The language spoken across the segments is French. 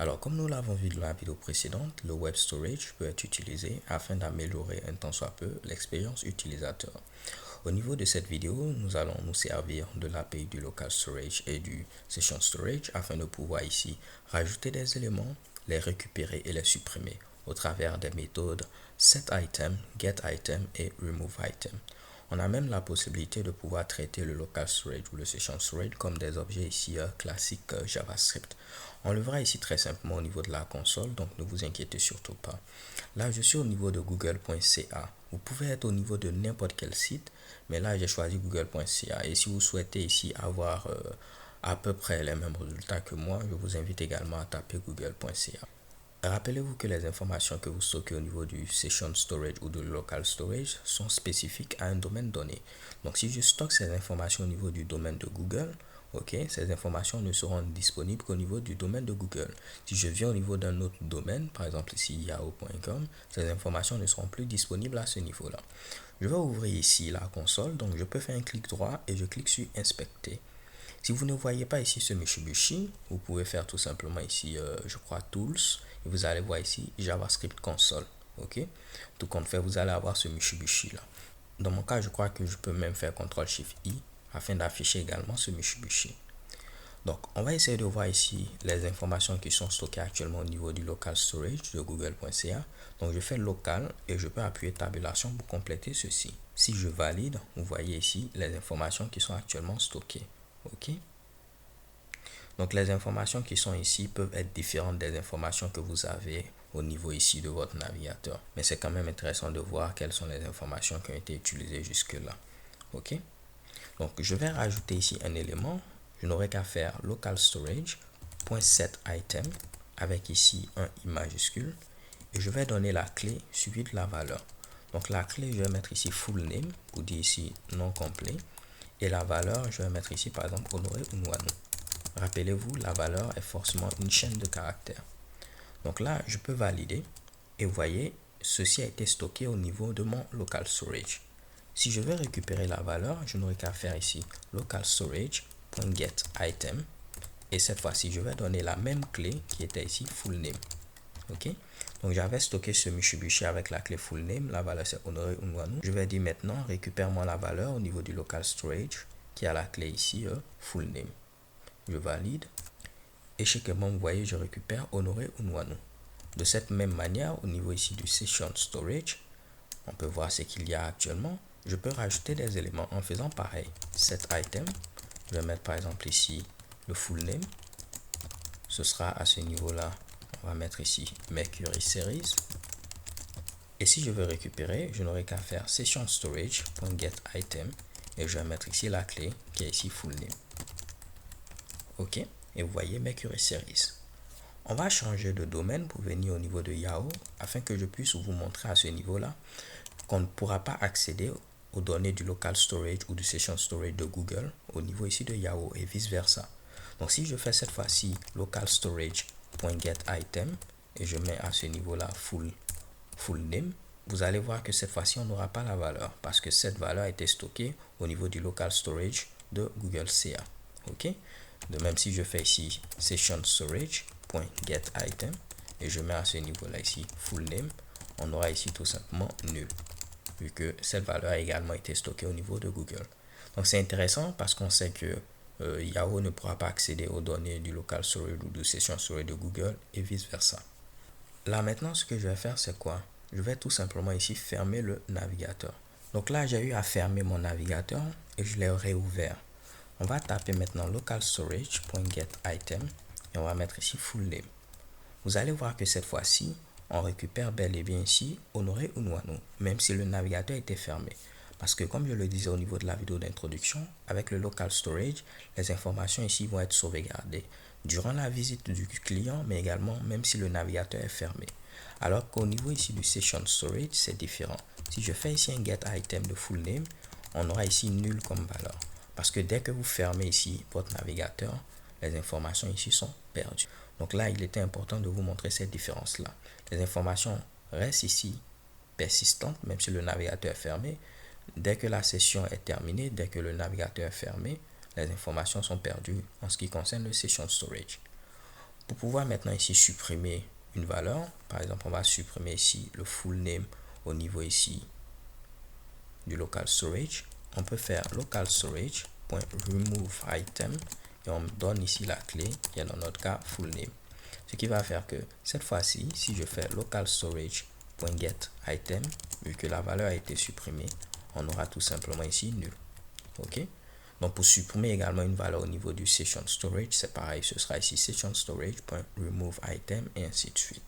Alors, comme nous l'avons vu dans la vidéo précédente, le web storage peut être utilisé afin d'améliorer un tant soit peu l'expérience utilisateur. Au niveau de cette vidéo, nous allons nous servir de l'API du local storage et du session storage afin de pouvoir ici rajouter des éléments, les récupérer et les supprimer au travers des méthodes setItem, getItem et removeItem. On a même la possibilité de pouvoir traiter le local storage ou le session storage comme des objets ici classiques JavaScript. On le verra ici très simplement au niveau de la console, donc ne vous inquiétez surtout pas. Là, je suis au niveau de google.ca. Vous pouvez être au niveau de n'importe quel site, mais là, j'ai choisi google.ca. Et si vous souhaitez ici avoir à peu près les mêmes résultats que moi, je vous invite également à taper google.ca. Rappelez-vous que les informations que vous stockez au niveau du session storage ou du local storage sont spécifiques à un domaine donné. Donc si je stocke ces informations au niveau du domaine de Google, ok, ces informations ne seront disponibles qu'au niveau du domaine de Google. Si je viens au niveau d'un autre domaine, par exemple ici yahoo.com, ces informations ne seront plus disponibles à ce niveau-là. Je vais ouvrir ici la console, donc je peux faire un clic droit et je clique sur inspecter. Si vous ne voyez pas ici ce Mitsubishi, vous pouvez faire tout simplement ici, je crois, Tools. Et vous allez voir ici JavaScript Console. Ok. Tout compte fait, vous allez avoir ce Mitsubishi là. Dans mon cas, je crois que je peux même faire CTRL-SHIFT-I afin d'afficher également ce Mitsubishi. Donc, on va essayer de voir ici les informations qui sont stockées actuellement au niveau du local storage de google.ca. Donc, je fais local et je peux appuyer tabulation pour compléter ceci. Si je valide, vous voyez ici les informations qui sont actuellement stockées. Ok. Donc les informations qui sont ici peuvent être différentes des informations que vous avez au niveau ici de votre navigateur. Mais c'est quand même intéressant de voir quelles sont les informations qui ont été utilisées jusque-là. Ok. Donc je vais rajouter ici un élément. Je n'aurai qu'à faire local storage.setItem avec ici un I majuscule. Et je vais donner la clé suivie de la valeur. Donc la clé, je vais mettre ici full name ou dire ici non complet. Et la valeur, je vais mettre ici par exemple Honoré ou Nouanou. Rappelez-vous, la valeur est forcément une chaîne de caractères. Donc là, je peux valider. Et vous voyez, ceci a été stocké au niveau de mon local storage. Si je veux récupérer la valeur, je n'aurai qu'à faire ici local storage.getItem. Et cette fois-ci, je vais donner la même clé qui était ici full name. Ok. Donc j'avais stocké ce Mitsubishi avec la clé full name. La valeur c'est Honoré Unwanu. Je vais dire maintenant, récupère-moi la valeur au niveau du local storage qui a la clé ici full name. Je valide. Et chez Kemon, vous voyez, je récupère Honoré Unwanu. De cette même manière, au niveau ici du Session Storage, on peut voir ce qu'il y a actuellement. Je peux rajouter des éléments en faisant pareil. Set item, je vais mettre par exemple ici le full name. Ce sera à ce niveau-là. On va mettre ici Mercury Series. Et si je veux récupérer, je n'aurai qu'à faire Session Storage.getItem et je vais mettre ici la clé qui est ici full name. Ok. Et vous voyez Mercury Series. On va changer de domaine pour venir au niveau de Yahoo afin que je puisse vous montrer à ce niveau-là qu'on ne pourra pas accéder aux données du local storage ou du session storage de Google au niveau ici de Yahoo et vice versa. Donc si je fais cette fois-ci local storage.getItem et je mets à ce niveau-là full name, vous allez voir que cette fois-ci on n'aura pas la valeur parce que cette valeur a été stockée au niveau du local storage de Google CA. Ok. De même si je fais ici session storage.getItem et je mets à ce niveau là ici full name, on aura ici tout simplement nul vu que cette valeur a également été stockée au niveau de Google. Donc c'est intéressant parce qu'on sait que Yahoo ne pourra pas accéder aux données du local storage ou de session storage de Google et vice versa. Là maintenant ce que je vais faire c'est quoi? Je vais tout simplement ici fermer le navigateur. Donc là j'ai eu à fermer mon navigateur et je l'ai réouvert. On va taper maintenant local storage.getItem et on va mettre ici full name. Vous allez voir que cette fois-ci, on récupère bel et bien ici Honoré Unwanu, même si le navigateur était fermé. Parce que comme je le disais au niveau de la vidéo d'introduction, avec le local storage, les informations ici vont être sauvegardées durant la visite du client, mais également même si le navigateur est fermé. Alors qu'au niveau ici du session storage, c'est différent. Si je fais ici un get item de full name, on aura ici nul comme valeur. Parce que dès que vous fermez ici votre navigateur, les informations ici sont perdues. Donc là, il était important de vous montrer cette différence-là. Les informations restent ici persistantes, même si le navigateur est fermé. Dès que la session est terminée, dès que le navigateur est fermé, les informations sont perdues en ce qui concerne le session storage. Pour pouvoir maintenant ici supprimer une valeur, par exemple, on va supprimer ici le full name au niveau ici du local storage. On peut faire local storage.remove item et on donne ici la clé qui est dans notre cas full name. Ce qui va faire que cette fois-ci, si je fais local storage.get item, vu que la valeur a été supprimée, on aura tout simplement ici nul. Ok? Donc pour supprimer également une valeur au niveau du session storage, c'est pareil, ce sera ici session storage.remove item et ainsi de suite.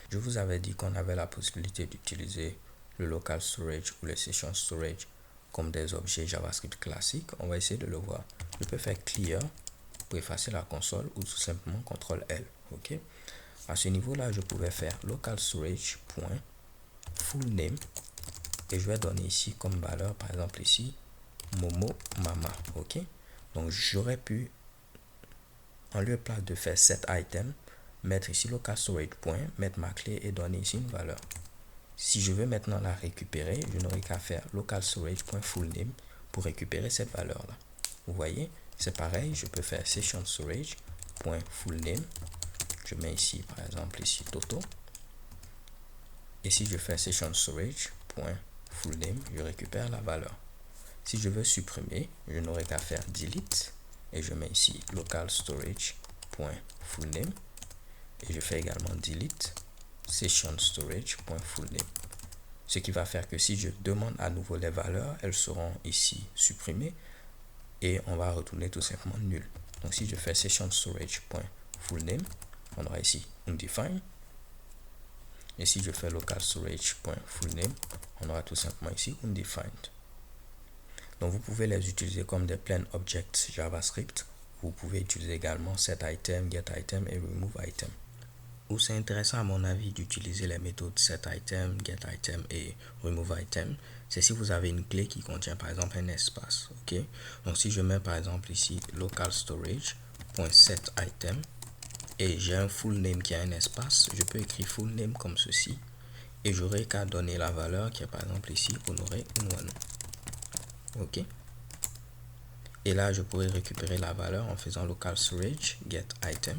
Je vous avais dit qu'on avait la possibilité d'utiliser le local storage ou le session storage comme des objets JavaScript classiques. On va essayer de le voir. Je peux faire clear pour effacer la console ou tout simplement CTRL L. Ok? À ce niveau-là, je pouvais faire local storage.fullName et je vais donner ici comme valeur, par exemple ici, Momo Mama. Ok? Donc j'aurais pu, en lieu place de faire set item, mettre ici local storage point, mettre ma clé et donner ici une valeur. Si je veux maintenant la récupérer, je n'aurai qu'à faire local storage.fullName pour récupérer cette valeur là. Vous voyez, c'est pareil, je peux faire session storage.fullName. Je mets ici par exemple ici Toto. Et si je fais session storage.fullName, je récupère la valeur. Si je veux supprimer, je n'aurai qu'à faire delete et je mets ici local storage.fullName et je fais également delete session storage.fullName. Ce qui va faire que si je demande à nouveau les valeurs, elles seront ici supprimées et on va retourner tout simplement nul. Donc si je fais session storage.fullName, on aura ici undefined. Et si je fais local storage.fullName, on aura tout simplement ici undefined. Donc vous pouvez les utiliser comme des plain objects JavaScript. Vous pouvez utiliser également setItem, getItem et removeItem. Où c'est intéressant à mon avis d'utiliser les méthodes setItem, getItem et removeItem, c'est si vous avez une clé qui contient par exemple un espace. Ok? Donc si je mets par exemple ici local storage.setItem et j'ai un full name qui a un espace, je peux écrire full name comme ceci et j'aurai qu'à donner la valeur qui est par exemple ici Honoré Unwano. Ok? Et là je pourrais récupérer la valeur en faisant local storage get item.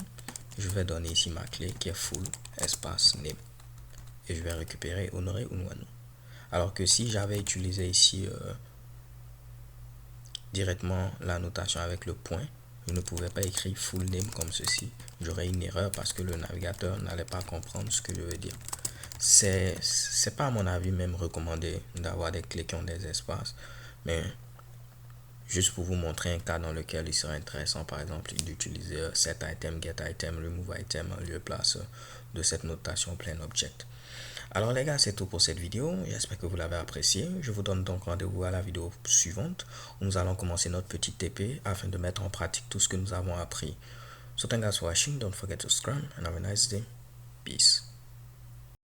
Je vais donner ici ma clé qui est full espace name et je vais récupérer Honoré Unwano. Alors que si j'avais utilisé ici directement la notation avec le point, je ne pouvais pas écrire full name comme ceci. J'aurais une erreur parce que le navigateur n'allait pas comprendre ce que je veux dire. C'est pas à mon avis même recommandé d'avoir des clés qui ont des espaces, mais juste pour vous montrer un cas dans lequel il serait intéressant par exemple d'utiliser setItem, getItem, removeItem en lieu et place de cette notation plain object. Alors les gars, c'est tout pour cette vidéo, j'espère que vous l'avez apprécié. Je vous donne donc rendez-vous à la vidéo suivante où nous allons commencer notre petit TP afin de mettre en pratique tout ce que nous avons appris. So thank you guys for watching, don't forget to subscribe and have a nice day. Peace.